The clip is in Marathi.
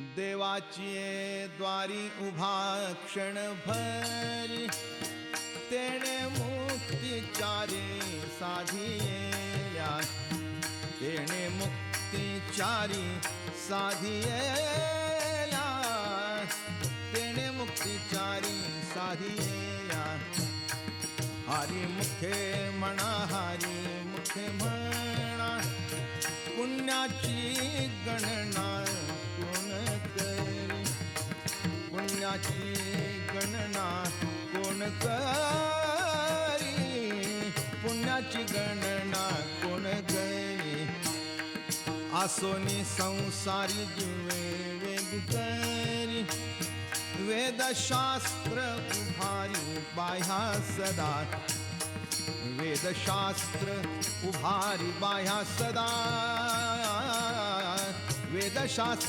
देवाची द्वारी उभा क्षणभरी, तेणे मुक्तिचारी साधिया, तेणे मुक्तिचारी साधिया, तेणे मुक्तिचारी साधिया. हरी मुखे म्हणा, हरी मुखे म्हणा, पुण्याची गणना कोण करी, पुण्याची गणना कोण करी, पुण्याची गणना कोण करी. आसोनी संसारी जीवे वेग करी, वेदशास्त्र उभारी बाह्या सदा, वेदशास्त्र उभारी बाह्या सदा, वेदशास्त्र